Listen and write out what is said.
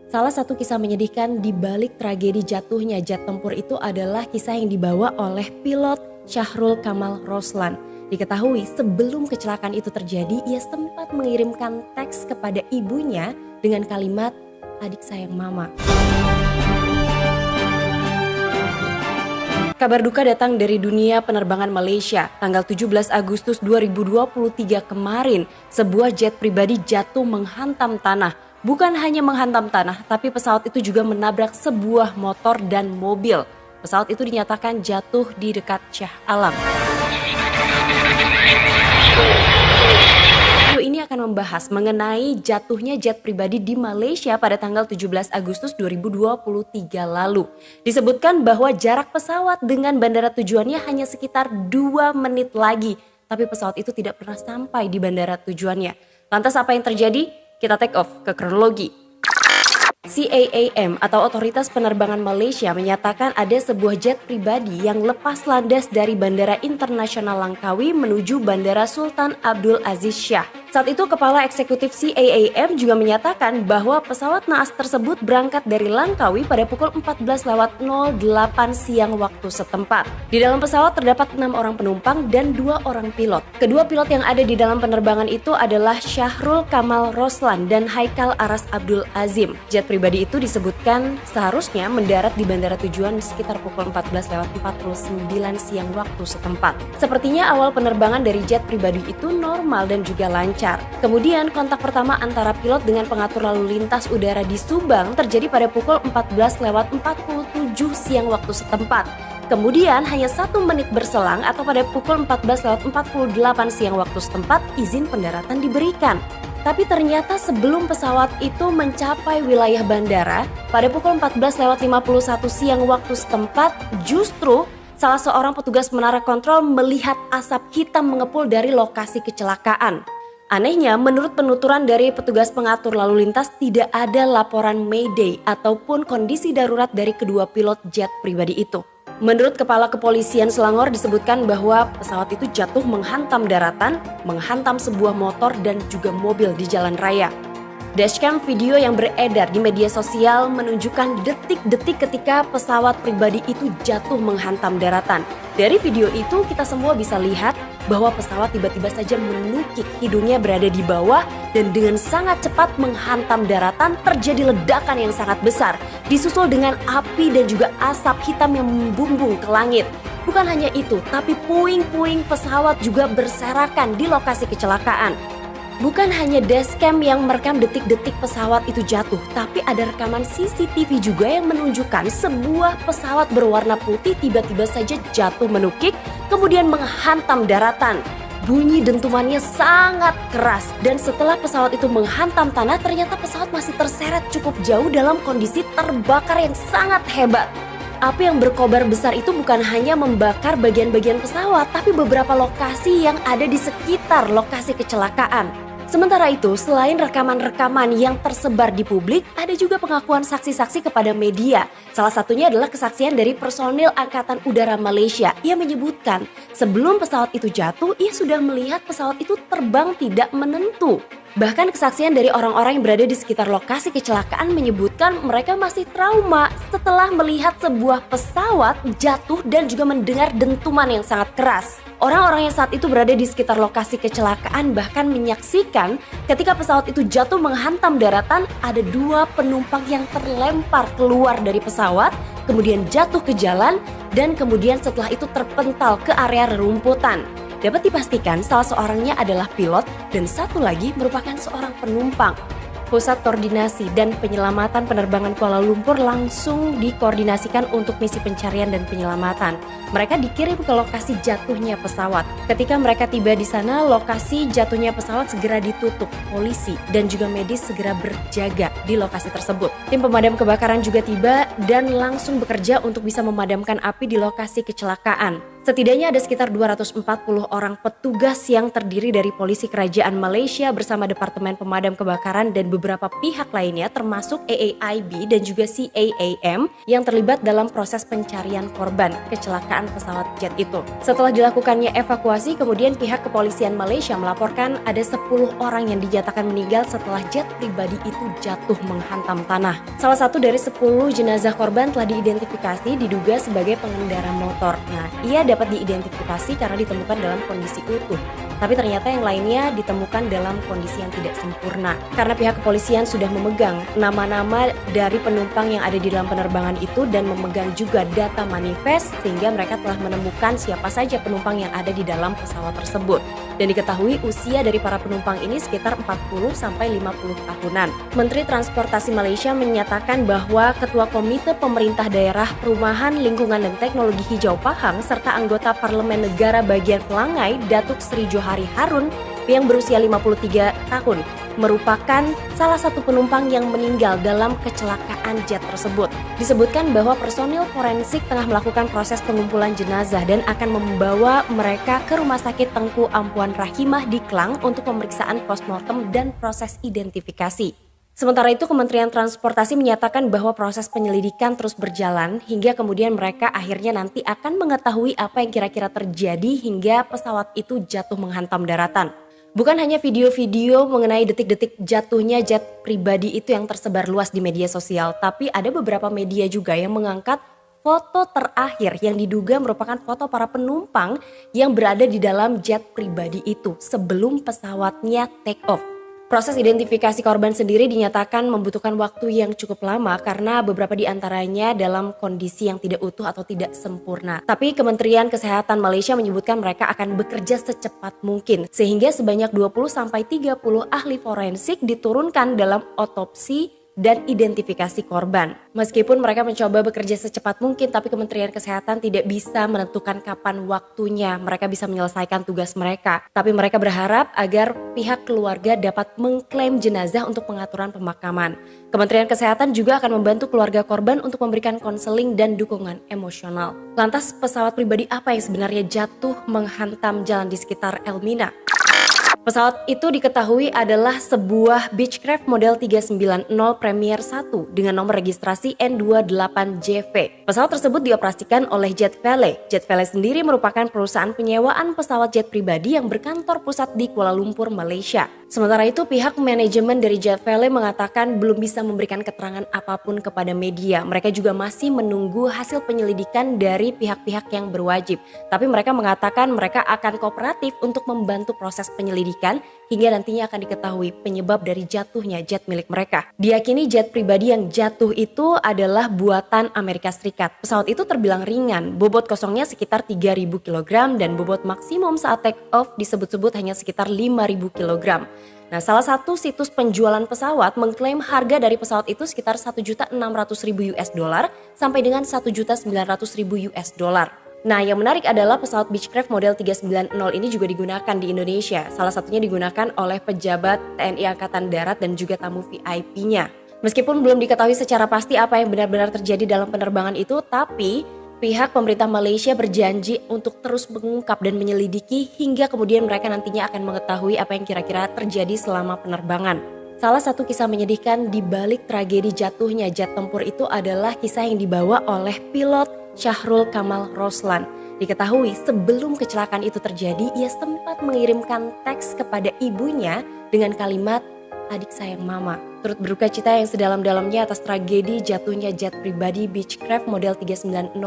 Salah satu kisah menyedihkan di balik tragedi jatuhnya jet tempur itu adalah kisah yang dibawa oleh pilot Syahrul Kamal Roslan. Diketahui sebelum kecelakaan itu terjadi, ia sempat mengirimkan teks kepada ibunya dengan kalimat, "Adik sayang mama." Kabar duka datang dari dunia penerbangan Malaysia. Tanggal 17 Agustus 2023 kemarin, sebuah jet pribadi jatuh menghantam tanah. Bukan hanya menghantam tanah, tapi pesawat itu juga menabrak sebuah motor dan mobil. Pesawat itu dinyatakan jatuh di dekat Shah Alam. Video ini akan membahas mengenai jatuhnya jet pribadi di Malaysia pada tanggal 17 Agustus 2023 lalu. Disebutkan bahwa jarak pesawat dengan bandara tujuannya hanya sekitar 2 menit lagi. Tapi pesawat itu tidak pernah sampai di bandara tujuannya. Lantas apa yang terjadi? Kita take off ke kronologi. CAAM atau Otoritas Penerbangan Malaysia menyatakan ada sebuah jet pribadi yang lepas landas dari Bandara Internasional Langkawi menuju Bandara Sultan Abdul Aziz Shah. Saat itu Kepala Eksekutif CAAM juga menyatakan bahwa pesawat naas tersebut berangkat dari Langkawi pada pukul 14.08 siang waktu setempat. Di dalam pesawat terdapat 6 orang penumpang dan 2 orang pilot. Kedua pilot yang ada di dalam penerbangan itu adalah Syahrul Kamal Roslan dan Haikal Aras Abdul Azim. Jet pribadi itu disebutkan seharusnya mendarat di bandara tujuan sekitar pukul 14.49 siang waktu setempat. Sepertinya awal penerbangan dari jet pribadi itu normal dan juga lancar. Kemudian kontak pertama antara pilot dengan pengatur lalu lintas udara di Subang terjadi pada pukul 14.47 siang waktu setempat. Kemudian hanya 1 menit berselang atau pada pukul 14.48 siang waktu setempat izin pendaratan diberikan. Tapi ternyata sebelum pesawat itu mencapai wilayah bandara pada pukul 14.51 siang waktu setempat, justru salah seorang petugas menara kontrol melihat asap hitam mengepul dari lokasi kecelakaan. Anehnya, menurut penuturan dari petugas pengatur lalu lintas tidak ada laporan Mayday ataupun kondisi darurat dari kedua pilot jet pribadi itu. Menurut Kepala Kepolisian Selangor disebutkan bahwa pesawat itu jatuh menghantam daratan, menghantam sebuah motor dan juga mobil di jalan raya. Dashcam video yang beredar di media sosial menunjukkan detik-detik ketika pesawat pribadi itu jatuh menghantam daratan. Dari video itu kita semua bisa lihat bahwa pesawat tiba-tiba saja menukik, hidungnya berada di bawah dan dengan sangat cepat menghantam daratan. Terjadi ledakan yang sangat besar, disusul dengan api dan juga asap hitam yang membumbung ke langit. Bukan hanya itu, tapi puing-puing pesawat juga berserakan di lokasi kecelakaan. Bukan hanya dashcam yang merekam detik-detik pesawat itu jatuh, tapi ada rekaman CCTV juga yang menunjukkan sebuah pesawat berwarna putih tiba-tiba saja jatuh menukik, kemudian menghantam daratan. Bunyi dentumannya sangat keras dan setelah pesawat itu menghantam tanah, ternyata pesawat masih terseret cukup jauh dalam kondisi terbakar yang sangat hebat. Api yang berkobar besar itu bukan hanya membakar bagian-bagian pesawat, tapi beberapa lokasi yang ada di sekitar lokasi kecelakaan. Sementara itu, selain rekaman-rekaman yang tersebar di publik, ada juga pengakuan saksi-saksi kepada media. Salah satunya adalah kesaksian dari personil Angkatan Udara Malaysia. Ia menyebutkan, sebelum pesawat itu jatuh, ia sudah melihat pesawat itu terbang tidak menentu. Bahkan kesaksian dari orang-orang yang berada di sekitar lokasi kecelakaan menyebutkan mereka masih trauma setelah melihat sebuah pesawat jatuh dan juga mendengar dentuman yang sangat keras. Orang-orang yang saat itu berada di sekitar lokasi kecelakaan bahkan menyaksikan ketika pesawat itu jatuh menghantam daratan, ada 2 penumpang yang terlempar keluar dari pesawat, kemudian jatuh ke jalan dan kemudian setelah itu terpental ke area rerumputan. Dapat dipastikan salah seorangnya adalah pilot dan satu lagi merupakan seorang penumpang. Pusat Koordinasi dan Penyelamatan Penerbangan Kuala Lumpur langsung dikoordinasikan untuk misi pencarian dan penyelamatan. Mereka dikirim ke lokasi jatuhnya pesawat. Ketika mereka tiba di sana, lokasi jatuhnya pesawat segera ditutup. Polisi dan juga medis segera berjaga di lokasi tersebut. Tim pemadam kebakaran juga tiba dan langsung bekerja untuk bisa memadamkan api di lokasi kecelakaan. Setidaknya ada sekitar 240 orang petugas yang terdiri dari polisi kerajaan Malaysia bersama Departemen Pemadam Kebakaran dan beberapa pihak lainnya termasuk AAIB dan juga CAAM yang terlibat dalam proses pencarian korban kecelakaan pesawat jet itu. Setelah dilakukannya evakuasi, kemudian pihak kepolisian Malaysia melaporkan ada 10 orang yang dinyatakan meninggal setelah jet pribadi itu jatuh menghantam tanah. Salah satu dari 10 jenazah korban telah diidentifikasi diduga sebagai pengendara motor. Nah, ia dapat diidentifikasi karena ditemukan dalam kondisi utuh. Tapi ternyata yang lainnya ditemukan dalam kondisi yang tidak sempurna. Karena pihak kepolisian sudah memegang nama-nama dari penumpang yang ada di dalam penerbangan itu dan memegang juga data manifest sehingga mereka telah menemukan siapa saja penumpang yang ada di dalam pesawat tersebut. Dan diketahui usia dari para penumpang ini sekitar 40 sampai 50 tahunan. Menteri Transportasi Malaysia menyatakan bahwa Ketua Komite Pemerintah Daerah Perumahan Lingkungan dan Teknologi Hijau Pahang serta anggota Parlemen Negara Bagian Pelangai Datuk Seri Johari Harun yang berusia 53 tahun merupakan salah satu penumpang yang meninggal dalam kecelakaan jet tersebut. Disebutkan bahwa personil forensik tengah melakukan proses pengumpulan jenazah dan akan membawa mereka ke Rumah Sakit Tengku Ampuan Rahimah di Klang untuk pemeriksaan postmortem dan proses identifikasi. Sementara itu, Kementerian Transportasi menyatakan bahwa proses penyelidikan terus berjalan hingga kemudian mereka akhirnya nanti akan mengetahui apa yang kira-kira terjadi hingga pesawat itu jatuh menghantam daratan. Bukan hanya video-video mengenai detik-detik jatuhnya jet pribadi itu yang tersebar luas di media sosial, tapi ada beberapa media juga yang mengangkat foto terakhir yang diduga merupakan foto para penumpang yang berada di dalam jet pribadi itu sebelum pesawatnya take off. Proses identifikasi korban sendiri dinyatakan membutuhkan waktu yang cukup lama karena beberapa di antaranya dalam kondisi yang tidak utuh atau tidak sempurna. Tapi Kementerian Kesehatan Malaysia menyebutkan mereka akan bekerja secepat mungkin sehingga sebanyak 20-30 ahli forensik diturunkan dalam otopsi dan identifikasi korban. Meskipun mereka mencoba bekerja secepat mungkin, tapi Kementerian Kesehatan tidak bisa menentukan kapan waktunya mereka bisa menyelesaikan tugas mereka. Tapi mereka berharap agar pihak keluarga dapat mengklaim jenazah untuk pengaturan pemakaman. Kementerian Kesehatan juga akan membantu keluarga korban untuk memberikan konseling dan dukungan emosional. Lantas pesawat pribadi apa yang sebenarnya jatuh menghantam jalan di sekitar Elmina? Pesawat itu diketahui adalah sebuah Beechcraft model 390 Premier 1 dengan nomor registrasi N28JV. Pesawat tersebut dioperasikan oleh Jet Valley. Jet Valley sendiri merupakan perusahaan penyewaan pesawat jet pribadi yang berkantor pusat di Kuala Lumpur, Malaysia. Sementara itu pihak manajemen dari Jet Valley mengatakan belum bisa memberikan keterangan apapun kepada media. Mereka juga masih menunggu hasil penyelidikan dari pihak-pihak yang berwajib. Tapi mereka mengatakan mereka akan kooperatif untuk membantu proses penyelidikan hingga nantinya akan diketahui penyebab dari jatuhnya jet milik mereka. Diyakini jet pribadi yang jatuh itu adalah buatan Amerika Serikat. Pesawat itu terbilang ringan, bobot kosongnya sekitar 3.000 kg dan bobot maksimum saat take off disebut-sebut hanya sekitar 5.000 kg. Nah, salah satu situs penjualan pesawat mengklaim harga dari pesawat itu sekitar 1.600.000 US dollar sampai dengan 1.900.000 US dollar. Nah, yang menarik adalah pesawat Beechcraft model 390 ini juga digunakan di Indonesia. Salah satunya digunakan oleh pejabat TNI Angkatan Darat dan juga tamu VIP-nya. Meskipun belum diketahui secara pasti apa yang benar-benar terjadi dalam penerbangan itu, tapi pihak pemerintah Malaysia berjanji untuk terus mengungkap dan menyelidiki hingga kemudian mereka nantinya akan mengetahui apa yang kira-kira terjadi selama penerbangan. Salah satu kisah menyedihkan di balik tragedi jatuhnya jet tempur itu adalah kisah yang dibawa oleh pilot Syahrul Kamal Roslan. Diketahui sebelum kecelakaan itu terjadi, ia sempat mengirimkan teks kepada ibunya dengan kalimat "Adik sayang mama." Turut berduka cita yang sedalam-dalamnya atas tragedi jatuhnya jet pribadi Beechcraft model 390